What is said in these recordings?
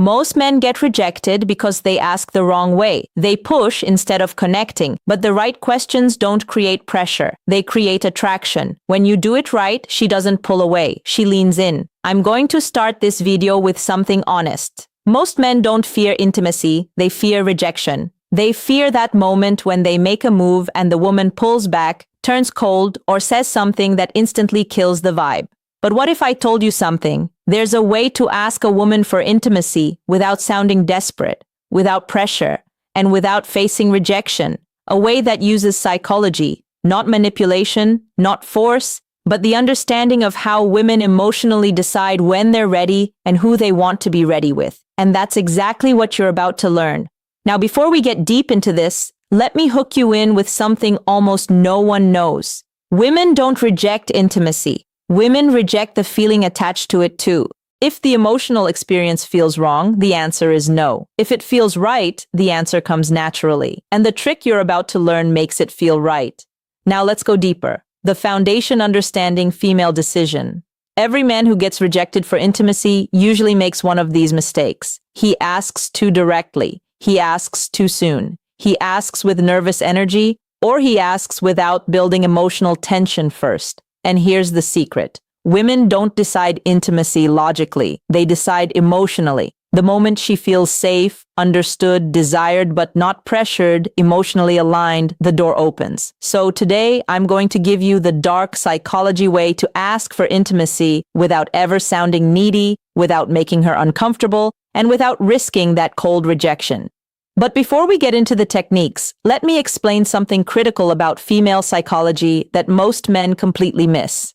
Most men get rejected because they ask the wrong way. They push instead of connecting. But the right questions don't create pressure. They create attraction. When you do it right, she doesn't pull away. She leans in. I'm going to start this video with something honest. Most men don't fear intimacy. They fear rejection. They fear that moment when they make a move and the woman pulls back, turns cold, or says something that instantly kills the vibe. But what if I told you something? There's a way to ask a woman for intimacy without sounding desperate, without pressure, and without facing rejection. A way that uses psychology, not manipulation, not force, but the understanding of how women emotionally decide when they're ready and who they want to be ready with. And that's exactly what you're about to learn. Now, before we get deep into this, let me hook you in with something almost no one knows. Women don't reject intimacy. Women reject the feeling attached to it too. If the emotional experience feels wrong, the answer is no. If it feels right, the answer comes naturally. And the trick you're about to learn makes it feel right. Now let's go deeper. The foundation understanding female decision. Every man who gets rejected for intimacy usually makes one of these mistakes. He asks too directly. He asks too soon. He asks with nervous energy, or he asks without building emotional tension first. And here's the secret. Women don't decide intimacy logically. They decide emotionally. The moment she feels safe, understood, desired, but not pressured, emotionally aligned, the door opens. So today, I'm going to give you the dark psychology way to ask for intimacy without ever sounding needy, without making her uncomfortable, and without risking that cold rejection. But before we get into the techniques, let me explain something critical about female psychology that most men completely miss.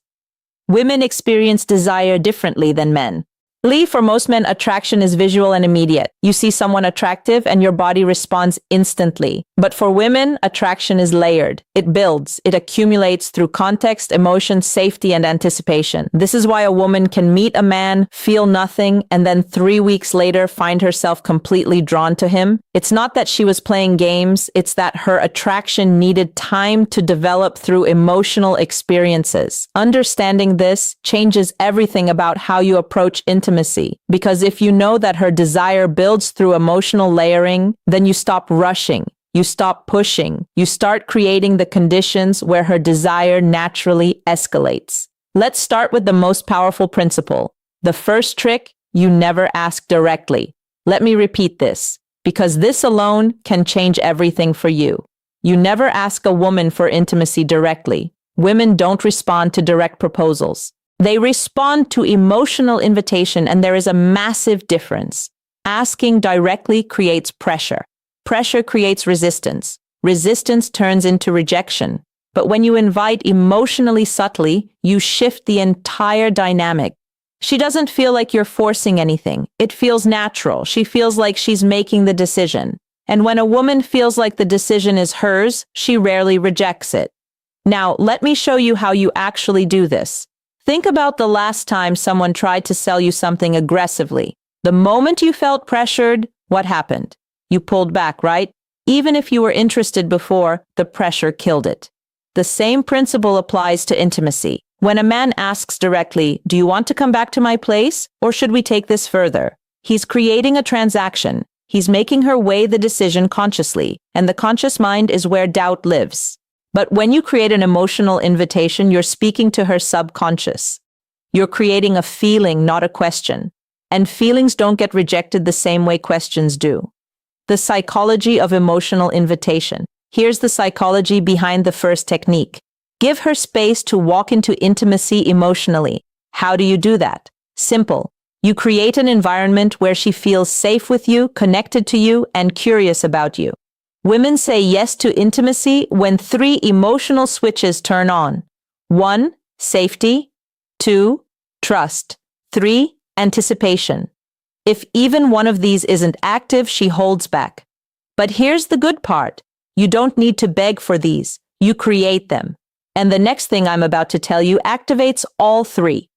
Women experience desire differently than men. For most men, attraction is visual and immediate. You see someone attractive and your body responds instantly. But for women, attraction is layered. It builds. It accumulates through context, emotion, safety, and anticipation. This is why a woman can meet a man, feel nothing, and then 3 weeks later find herself completely drawn to him. It's not that she was playing games. It's that her attraction needed time to develop through emotional experiences. Understanding this changes everything about how you approach intimacy. Because if you know that her desire builds through emotional layering, then you stop rushing, you stop pushing, you start creating the conditions where her desire naturally escalates. Let's start with the most powerful principle. The first trick, you never ask directly. Let me repeat this, because this alone can change everything for you. You never ask a woman for intimacy directly. Women don't respond to direct proposals. They respond to emotional invitation, and there is a massive difference. Asking directly creates pressure. Pressure creates resistance. Resistance turns into rejection. But when you invite emotionally subtly, you shift the entire dynamic. She doesn't feel like you're forcing anything. It feels natural. She feels like she's making the decision. And when a woman feels like the decision is hers, she rarely rejects it. Now, let me show you how you actually do this. Think about the last time someone tried to sell you something aggressively. The moment you felt pressured, what happened? You pulled back, right? Even if you were interested before, the pressure killed it. The same principle applies to intimacy. When a man asks directly, "Do you want to come back to my place, or should we take this further?" He's creating a transaction. He's making her weigh the decision consciously, and the conscious mind is where doubt lives. But when you create an emotional invitation, you're speaking to her subconscious. You're creating a feeling, not a question. And feelings don't get rejected the same way questions do. The psychology of emotional invitation. Here's the psychology behind the first technique. Give her space to walk into intimacy emotionally. How do you do that? Simple. You create an environment where she feels safe with you, connected to you, and curious about you. Women say yes to intimacy when 3 emotional switches turn on. 1, safety. 2, trust. 3, anticipation. If even one of these isn't active, she holds back. But here's the good part. You don't need to beg for these. You create them. And the next thing I'm about to tell you activates all 3.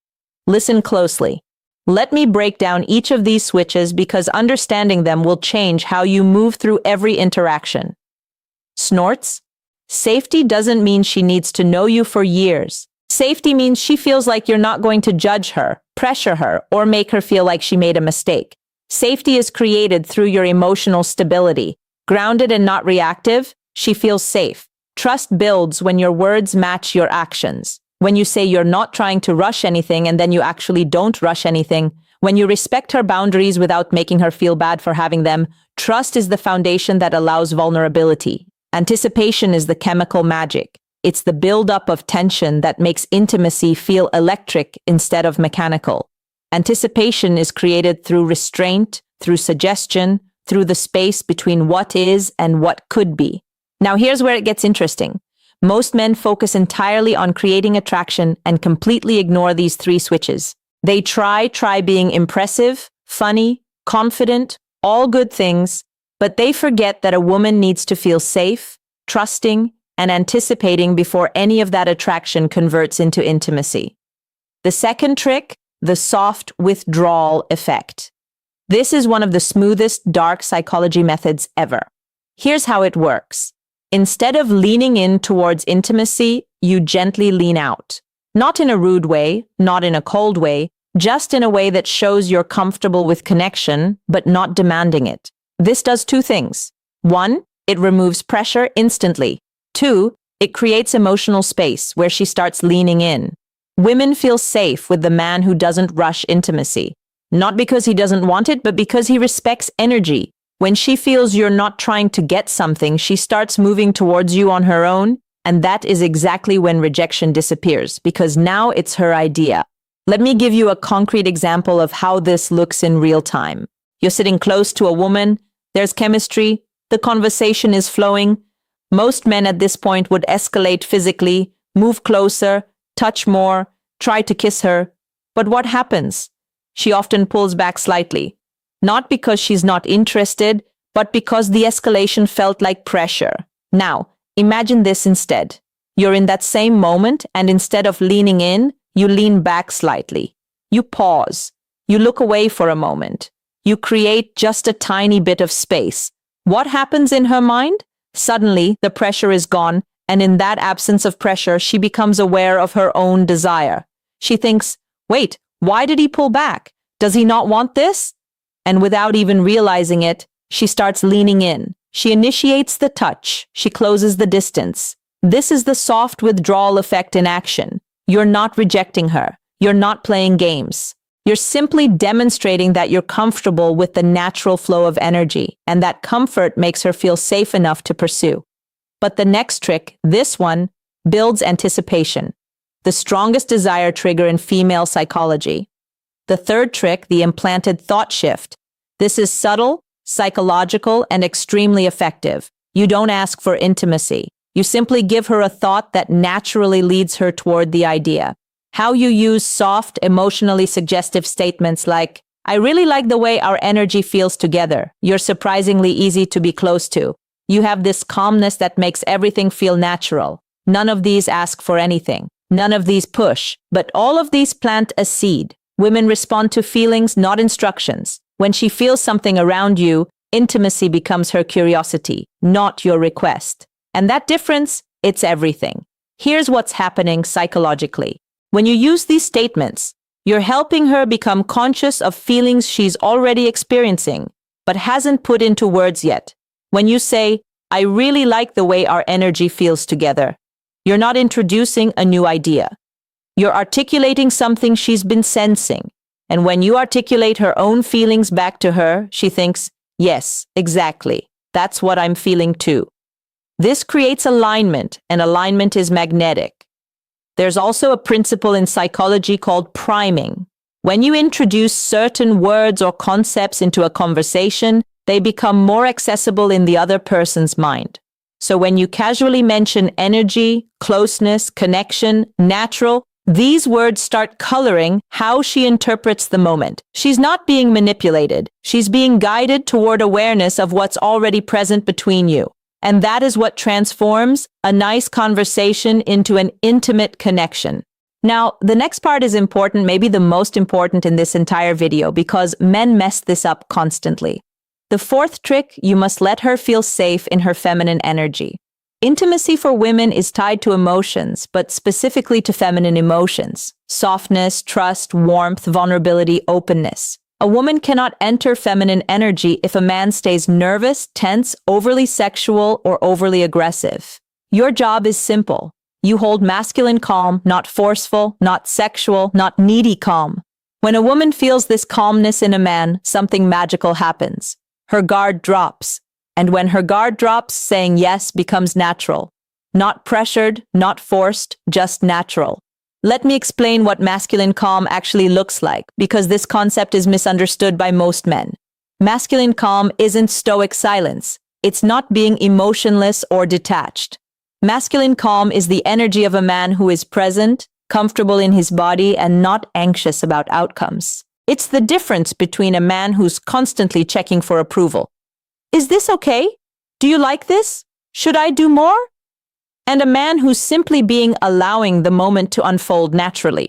Listen closely. Let me break down each of these switches because understanding them will change how you move through every interaction. Snorts. Safety doesn't mean she needs to know you for years. Safety means she feels like you're not going to judge her, pressure her, or make her feel like she made a mistake. Safety is created through your emotional stability. Grounded and not reactive, she feels safe. Trust builds when your words match your actions. When you say you're not trying to rush anything and then you actually don't rush anything. When you respect her boundaries without making her feel bad for having them. Trust is the foundation that allows vulnerability. Anticipation is the chemical magic. It's the buildup of tension that makes intimacy feel electric instead of mechanical. Anticipation is created through restraint, through suggestion, through the space between what is and what could be. Now here's where it gets interesting. Most men focus entirely on creating attraction and completely ignore these three switches. They try being impressive, funny, confident, all good things, but they forget that a woman needs to feel safe, trusting, and anticipating before any of that attraction converts into intimacy. The second trick, the soft withdrawal effect. This is one of the smoothest dark psychology methods ever. Here's how it works. Instead of leaning in towards intimacy, you gently lean out. Not in a rude way, not in a cold way, just in a way that shows you're comfortable with connection, but not demanding it. This does two things. One, it removes pressure instantly. Two, it creates emotional space where she starts leaning in. Women feel safe with the man who doesn't rush intimacy. Not because he doesn't want it, but because he respects energy. When she feels you're not trying to get something, she starts moving towards you on her own, and that is exactly when rejection disappears, because now it's her idea. Let me give you a concrete example of how this looks in real time. You're sitting close to a woman, there's chemistry, the conversation is flowing. Most men at this point would escalate physically, move closer, touch more, try to kiss her. But what happens? She often pulls back slightly. Not because she's not interested, but because the escalation felt like pressure. Now, imagine this instead. You're in that same moment, and instead of leaning in, you lean back slightly. You pause. You look away for a moment. You create just a tiny bit of space. What happens in her mind? Suddenly, the pressure is gone, and in that absence of pressure, she becomes aware of her own desire. She thinks, wait, why did he pull back? Does he not want this? And without even realizing it, she starts leaning in. She initiates the touch. She closes the distance. This is the soft withdrawal effect in action. You're not rejecting her. You're not playing games. You're simply demonstrating that you're comfortable with the natural flow of energy, and that comfort makes her feel safe enough to pursue. But the next trick, this one, builds anticipation, the strongest desire trigger in female psychology. The third trick, the implanted thought shift. This is subtle, psychological, and extremely effective. You don't ask for intimacy. You simply give her a thought that naturally leads her toward the idea. How you use soft, emotionally suggestive statements like, I really like the way our energy feels together. You're surprisingly easy to be close to. You have this calmness that makes everything feel natural. None of these ask for anything. None of these push. But all of these plant a seed. Women respond to feelings, not instructions. When she feels something around you, intimacy becomes her curiosity, not your request. And that difference, it's everything. Here's what's happening psychologically. When you use these statements, you're helping her become conscious of feelings she's already experiencing, but hasn't put into words yet. When you say, I really like the way our energy feels together, you're not introducing a new idea. You're articulating something she's been sensing. And when you articulate her own feelings back to her, she thinks, yes, exactly. That's what I'm feeling too. This creates alignment, and alignment is magnetic. There's also a principle in psychology called priming. When you introduce certain words or concepts into a conversation, they become more accessible in the other person's mind. So when you casually mention energy, closeness, connection, natural, these words start coloring how she interprets the moment. She's not being manipulated. She's being guided toward awareness of what's already present between you. And that is what transforms a nice conversation into an intimate connection. Now, the next part is important, maybe the most important in this entire video, because men mess this up constantly. The fourth trick, you must let her feel safe in her feminine energy. Intimacy for women is tied to emotions, but specifically to feminine emotions. Softness, trust, warmth, vulnerability, openness. A woman cannot enter feminine energy if a man stays nervous, tense, overly sexual, or overly aggressive. Your job is simple. You hold masculine calm, not forceful, not sexual, not needy calm. When a woman feels this calmness in a man, something magical happens. Her guard drops. And when her guard drops, saying yes becomes natural. Not pressured, not forced, just natural. Let me explain what masculine calm actually looks like, because this concept is misunderstood by most men. Masculine calm isn't stoic silence. It's not being emotionless or detached. Masculine calm is the energy of a man who is present, comfortable in his body, and not anxious about outcomes. It's the difference between a man who's constantly checking for approval. Is this okay? Do you like this? Should I do more? And a man who's simply allowing the moment to unfold naturally.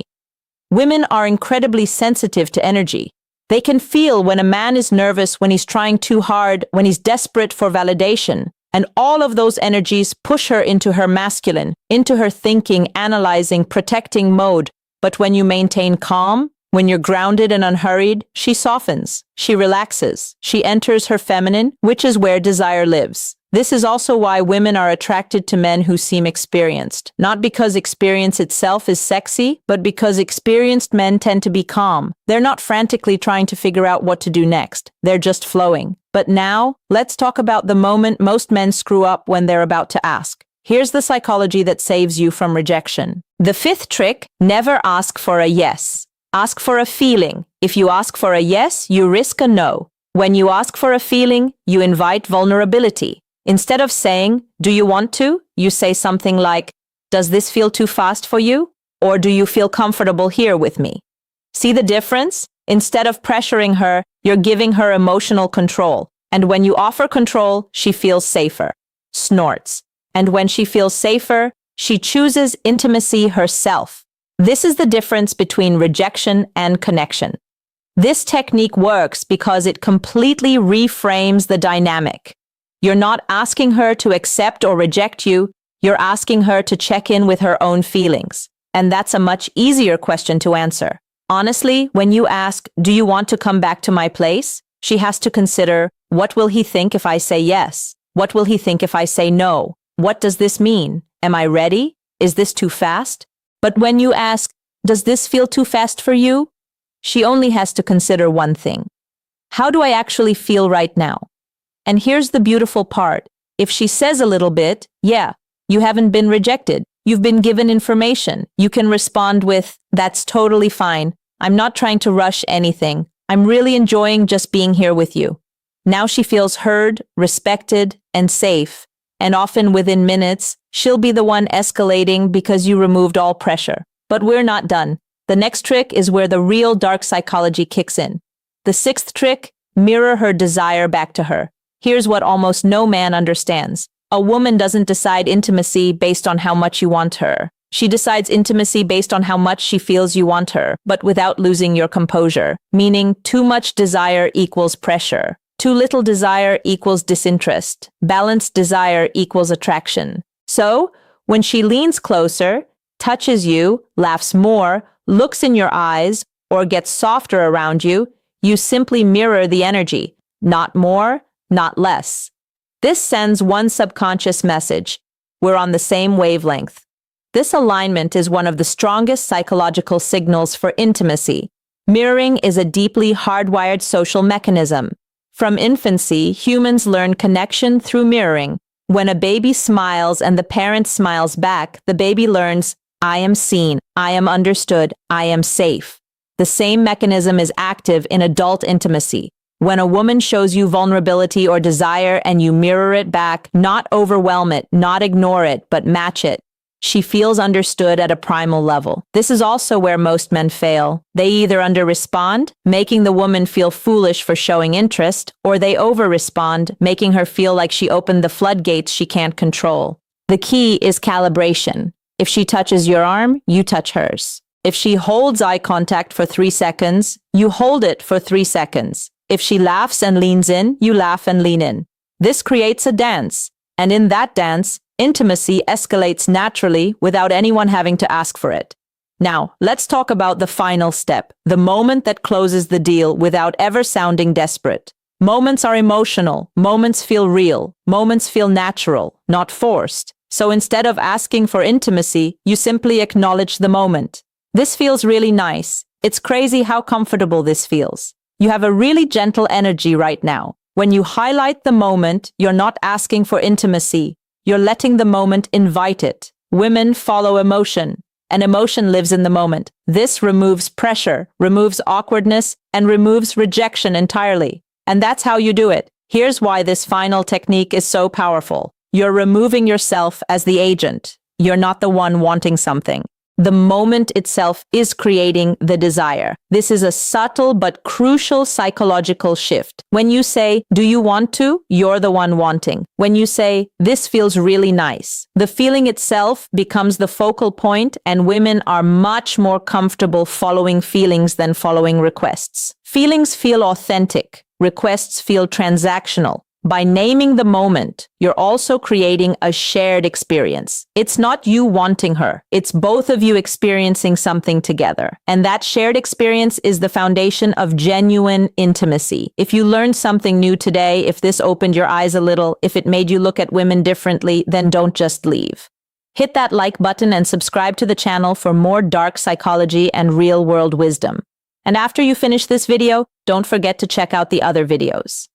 Women are incredibly sensitive to energy. They can feel when a man is nervous, when he's trying too hard, when he's desperate for validation. And all of those energies push her into her masculine, into her thinking, analyzing, protecting mode. But when you maintain calm, when you're grounded and unhurried, she softens, she relaxes, she enters her feminine, which is where desire lives. This is also why women are attracted to men who seem experienced, not because experience itself is sexy, but because experienced men tend to be calm. They're not frantically trying to figure out what to do next. They're just flowing. But now, let's talk about the moment most men screw up when they're about to ask. Here's the psychology that saves you from rejection. The fifth trick: never ask for a yes. Ask for a feeling. If you ask for a yes, you risk a no. When you ask for a feeling, you invite vulnerability. Instead of saying, "Do you want to?" you say something like, "Does this feel too fast for you?" Or, "Do you feel comfortable here with me?" See the difference? Instead of pressuring her, you're giving her emotional control. And when you offer control, she feels safer. Snorts. And when she feels safer, she chooses intimacy herself. This is the difference between rejection and connection. This technique works because it completely reframes the dynamic. You're not asking her to accept or reject you, you're asking her to check in with her own feelings. And that's a much easier question to answer. Honestly, when you ask, "Do you want to come back to my place?" she has to consider, what will he think if I say yes? What will he think if I say no? What does this mean? Am I ready? Is this too fast? But when you ask, "Does this feel too fast for you?" she only has to consider one thing. How do I actually feel right now? And here's the beautiful part. If she says a little bit, yeah, you haven't been rejected. You've been given information. You can respond with, "That's totally fine. I'm not trying to rush anything. I'm really enjoying just being here with you." Now she feels heard, respected, and safe. And often within minutes, she'll be the one escalating because you removed all pressure. But we're not done. The next trick is where the real dark psychology kicks in. The sixth trick: mirror her desire back to her. Here's what almost no man understands. A woman doesn't decide intimacy based on how much you want her. She decides intimacy based on how much she feels you want her, but without losing your composure. Meaning, too much desire equals pressure. Too little desire equals disinterest. Balanced desire equals attraction. So, when she leans closer, touches you, laughs more, looks in your eyes, or gets softer around you, you simply mirror the energy. Not more, not less. This sends one subconscious message: we're on the same wavelength. This alignment is one of the strongest psychological signals for intimacy. Mirroring is a deeply hardwired social mechanism. From infancy, humans learn connection through mirroring. When a baby smiles and the parent smiles back, the baby learns, "I am seen, I am understood, I am safe." The same mechanism is active in adult intimacy. When a woman shows you vulnerability or desire and you mirror it back, not overwhelm it, not ignore it, but match it, she feels understood at a primal level. This is also where most men fail. They either under-respond, making the woman feel foolish for showing interest, or they over-respond, making her feel like she opened the floodgates she can't control. The key is calibration. If she touches your arm, you touch hers. If she holds eye contact for 3 seconds, you hold it for 3 seconds. If she laughs and leans in, you laugh and lean in. This creates a dance. And in that dance, intimacy escalates naturally without anyone having to ask for it. Now, let's talk about the final step, the moment that closes the deal without ever sounding desperate. Moments are emotional, moments feel real, moments feel natural, not forced. So instead of asking for intimacy, you simply acknowledge the moment. This feels really nice. It's crazy how comfortable this feels. You have a really gentle energy right now. When you highlight the moment, you're not asking for intimacy. You're letting the moment invite it. Women follow emotion, and emotion lives in the moment. This removes pressure, removes awkwardness, and removes rejection entirely. And that's how you do it. Here's why this final technique is so powerful. You're removing yourself as the agent. You're not the one wanting something. The moment itself is creating the desire. This is a subtle but crucial psychological shift. When you say, "Do you want to?" you're the one wanting. When you say, "This feels really nice," the feeling itself becomes the focal point, and women are much more comfortable following feelings than following requests. Feelings feel authentic. Requests feel transactional. By naming the moment, you're also creating a shared experience. It's not you wanting her. It's both of you experiencing something together. And that shared experience is the foundation of genuine intimacy. If you learned something new today, if this opened your eyes a little, if it made you look at women differently, then don't just leave. Hit that like button and subscribe to the channel for more dark psychology and real-world wisdom. And after you finish this video, don't forget to check out the other videos.